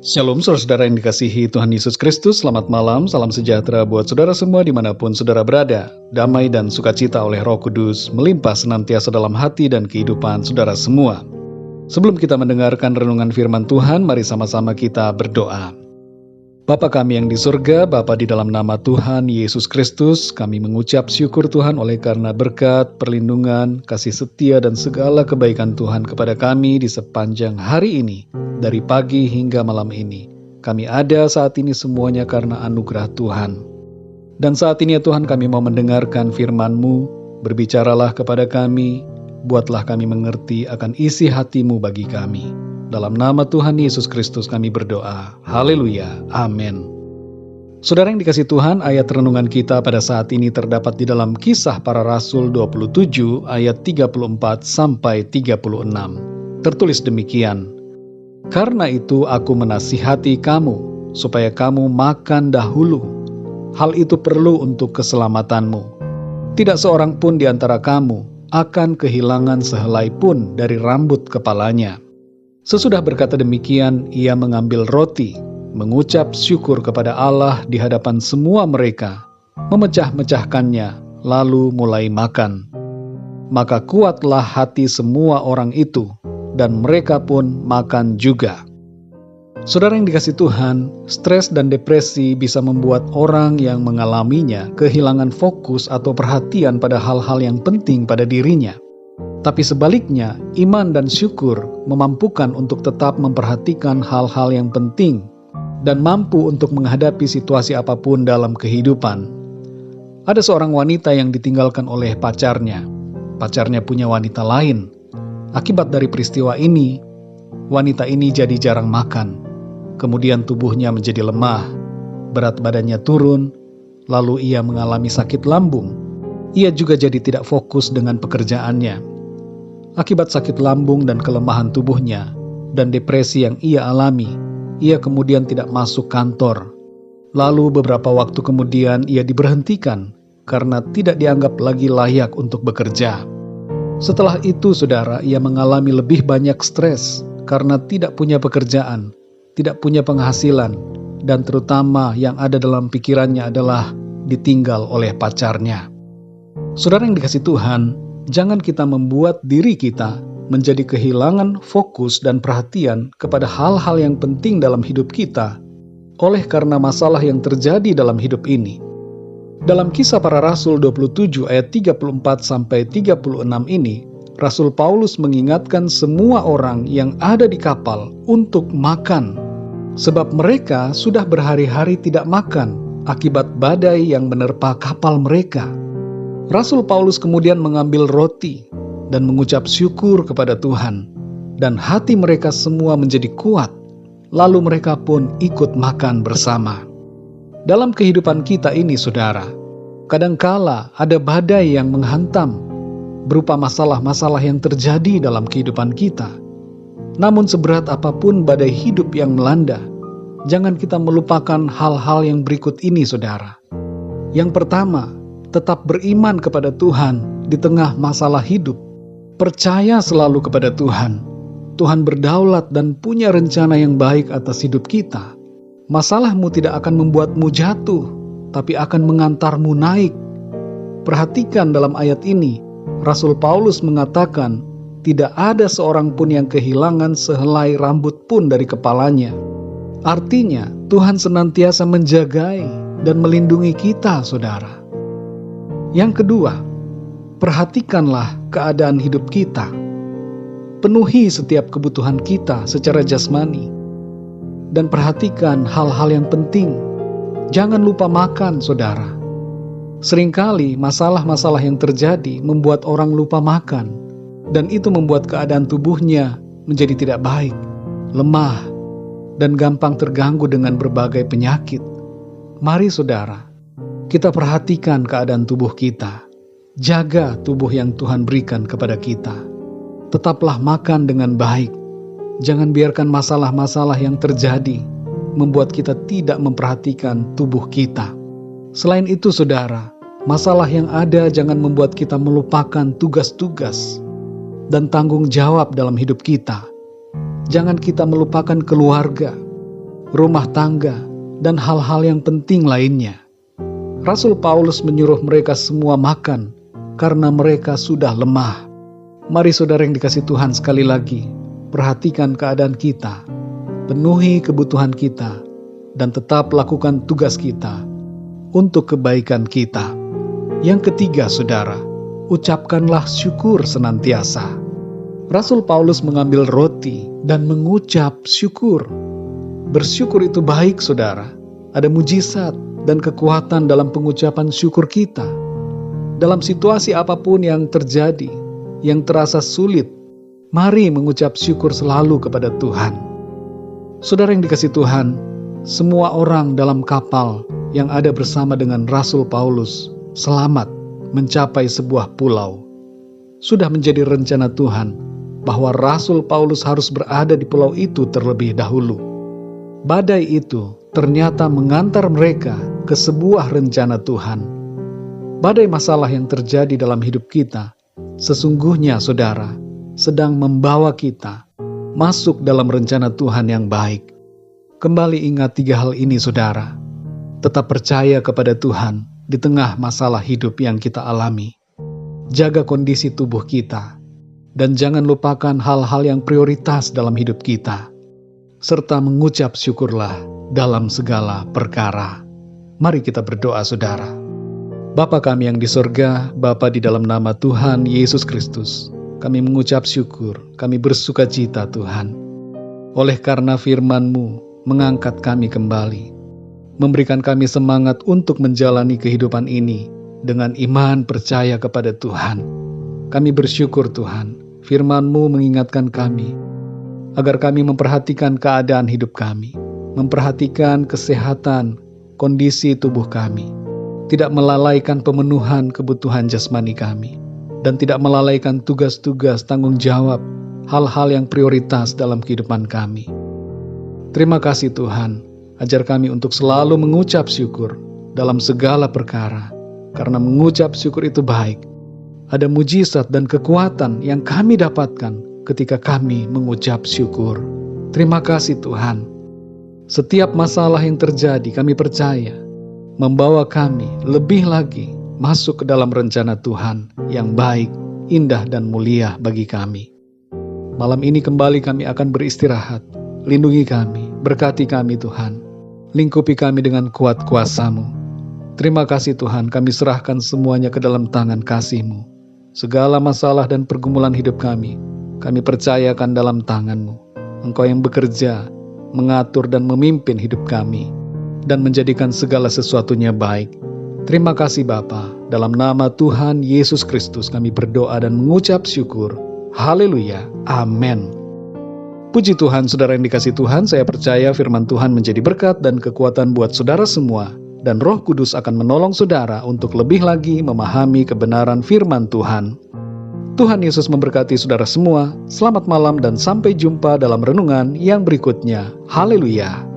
Shalom saudara yang dikasihi Tuhan Yesus Kristus, selamat malam, salam sejahtera buat saudara semua dimanapun saudara berada. Damai dan sukacita oleh Roh Kudus melimpah senantiasa dalam hati dan kehidupan saudara semua. Sebelum kita mendengarkan renungan firman Tuhan, mari sama-sama kita berdoa. Bapa kami yang di surga, Bapa di dalam nama Tuhan Yesus Kristus, kami mengucap syukur Tuhan oleh karena berkat, perlindungan, kasih setia dan segala kebaikan Tuhan kepada kami di sepanjang hari ini. Dari pagi hingga malam ini, kami ada saat ini semuanya karena anugerah Tuhan. Dan saat ini ya Tuhan, kami mau mendengarkan firman-Mu, berbicaralah kepada kami, buatlah kami mengerti akan isi hati-Mu bagi kami. Dalam nama Tuhan Yesus Kristus kami berdoa. Haleluya. Amin. Saudara yang dikasihi Tuhan, ayat renungan kita pada saat ini terdapat di dalam Kisah Para Rasul 27 ayat 34 sampai 36. Tertulis demikian. Karena itu aku menasihati kamu, supaya kamu makan dahulu. Hal itu perlu untuk keselamatanmu. Tidak seorang pun di antara kamu akan kehilangan sehelai pun dari rambut kepalanya. Sesudah berkata demikian, ia mengambil roti, mengucap syukur kepada Allah di hadapan semua mereka, memecah-mecahkannya, lalu mulai makan. Maka kuatlah hati semua orang itu, dan mereka pun makan juga. Saudara yang dikasihi Tuhan, stres dan depresi bisa membuat orang yang mengalaminya kehilangan fokus atau perhatian pada hal-hal yang penting pada dirinya. Tapi sebaliknya, iman dan syukur memampukan untuk tetap memperhatikan hal-hal yang penting dan mampu untuk menghadapi situasi apapun dalam kehidupan. Ada seorang wanita yang ditinggalkan oleh pacarnya. Pacarnya punya wanita lain. Akibat dari peristiwa ini, wanita ini jadi jarang makan. Kemudian tubuhnya menjadi lemah, berat badannya turun, lalu ia mengalami sakit lambung. Ia juga jadi tidak fokus dengan pekerjaannya. Akibat sakit lambung dan kelemahan tubuhnya dan depresi yang ia alami, ia kemudian tidak masuk kantor. Lalu beberapa waktu kemudian ia diberhentikan karena tidak dianggap lagi layak untuk bekerja. Setelah itu saudara, ia mengalami lebih banyak stres karena tidak punya pekerjaan, tidak punya penghasilan, dan terutama yang ada dalam pikirannya adalah ditinggal oleh pacarnya. Saudara yang dikasihi Tuhan, jangan kita membuat diri kita menjadi kehilangan fokus dan perhatian kepada hal-hal yang penting dalam hidup kita oleh karena masalah yang terjadi dalam hidup ini. Dalam Kisah Para Rasul 27 ayat 34 sampai 36 ini, Rasul Paulus mengingatkan semua orang yang ada di kapal untuk makan, sebab mereka sudah berhari-hari tidak makan akibat badai yang menerpa kapal mereka. Rasul Paulus kemudian mengambil roti dan mengucap syukur kepada Tuhan, dan hati mereka semua menjadi kuat, lalu mereka pun ikut makan bersama. Dalam kehidupan kita ini saudara, kadangkala ada badai yang menghantam, berupa masalah-masalah yang terjadi dalam kehidupan kita. Namun seberat apapun badai hidup yang melanda, jangan kita melupakan hal-hal yang berikut ini saudara. Yang pertama, tetap beriman kepada Tuhan di tengah masalah hidup. Percaya selalu kepada Tuhan. Tuhan berdaulat dan punya rencana yang baik atas hidup kita. Masalahmu tidak akan membuatmu jatuh, tapi akan mengantarmu naik. Perhatikan dalam ayat ini, Rasul Paulus mengatakan, tidak ada seorang pun yang kehilangan sehelai rambut pun dari kepalanya. Artinya, Tuhan senantiasa menjagai dan melindungi kita, saudara. Yang kedua, perhatikanlah keadaan hidup kita. Penuhi setiap kebutuhan kita secara jasmani. Dan perhatikan hal-hal yang penting. Jangan lupa makan, saudara. Seringkali masalah-masalah yang terjadi membuat orang lupa makan. Dan itu membuat keadaan tubuhnya menjadi tidak baik, lemah, dan gampang terganggu dengan berbagai penyakit. Mari saudara, kita perhatikan keadaan tubuh kita. Jaga tubuh yang Tuhan berikan kepada kita. Tetaplah makan dengan baik. Jangan biarkan masalah-masalah yang terjadi membuat kita tidak memperhatikan tubuh kita. Selain itu saudara, masalah yang ada jangan membuat kita melupakan tugas-tugas dan tanggung jawab dalam hidup kita. Jangan kita melupakan keluarga. rumah tangga, dan hal-hal yang penting lainnya. Rasul Paulus menyuruh mereka semua makan karena mereka sudah lemah. Mari saudara yang dikasihi Tuhan, sekali lagi, perhatikan keadaan kita, penuhi kebutuhan kita, dan tetap lakukan tugas kita untuk kebaikan kita. Yang ketiga, saudara, ucapkanlah syukur senantiasa. Rasul Paulus mengambil roti dan mengucap syukur. Bersyukur itu baik, saudara. Ada mujizat dan kekuatan dalam pengucapan syukur kita. Dalam situasi apapun yang terjadi, yang terasa sulit, mari mengucap syukur selalu kepada Tuhan. Saudara yang dikasihi Tuhan, semua orang dalam kapal yang ada bersama dengan Rasul Paulus selamat mencapai sebuah pulau. Sudah menjadi rencana Tuhan bahwa Rasul Paulus harus berada di pulau itu terlebih dahulu. Badai itu ternyata mengantar mereka ke sebuah rencana Tuhan. Badai masalah yang terjadi dalam hidup kita, sesungguhnya saudara, sedang membawa kita masuk dalam rencana Tuhan yang baik. Kembali ingat 3 hal ini, saudara. Tetap percaya kepada Tuhan di tengah masalah hidup yang kita alami. Jaga kondisi tubuh kita, dan jangan lupakan hal-hal yang prioritas dalam hidup kita, serta mengucap syukurlah dalam segala perkara. Mari kita berdoa, saudara. Bapa kami yang di sorga, Bapa, di dalam nama Tuhan Yesus Kristus, kami mengucap syukur, kami bersuka cita Tuhan, oleh karena firman-Mu mengangkat kami kembali, memberikan kami semangat untuk menjalani kehidupan ini dengan iman percaya kepada Tuhan. Kami bersyukur Tuhan, firman-Mu mengingatkan kami, agar kami memperhatikan keadaan hidup kami, memperhatikan kesehatan, kondisi tubuh kami, tidak melalaikan pemenuhan kebutuhan jasmani kami, dan tidak melalaikan tugas-tugas tanggung jawab, hal-hal yang prioritas dalam kehidupan kami. Terima kasih Tuhan, ajar kami untuk selalu mengucap syukur dalam segala perkara, karena mengucap syukur itu baik. Ada mujizat dan kekuatan yang kami dapatkan ketika kami mengucap syukur. Terima kasih Tuhan. Setiap masalah yang terjadi kami percaya membawa kami lebih lagi masuk ke dalam rencana Tuhan yang baik, indah dan mulia bagi kami. Malam ini kembali kami akan beristirahat. Lindungi kami, berkati kami Tuhan. Lingkupi kami dengan kuat kuasa-Mu. Terima kasih Tuhan, kami serahkan semuanya ke dalam tangan kasih-Mu. Segala masalah dan pergumulan hidup kami percayakan dalam tangan-Mu. Engkau yang bekerja, mengatur dan memimpin hidup kami, dan menjadikan segala sesuatunya baik. Terima kasih Bapa, dalam nama Tuhan Yesus Kristus kami berdoa dan mengucap syukur. Haleluya, amin. Puji Tuhan, saudara yang dikasihi Tuhan, saya percaya firman Tuhan menjadi berkat dan kekuatan buat saudara semua, dan Roh Kudus akan menolong saudara untuk lebih lagi memahami kebenaran firman Tuhan. Tuhan Yesus memberkati saudara semua. Selamat malam dan sampai jumpa dalam renungan yang berikutnya. Haleluya.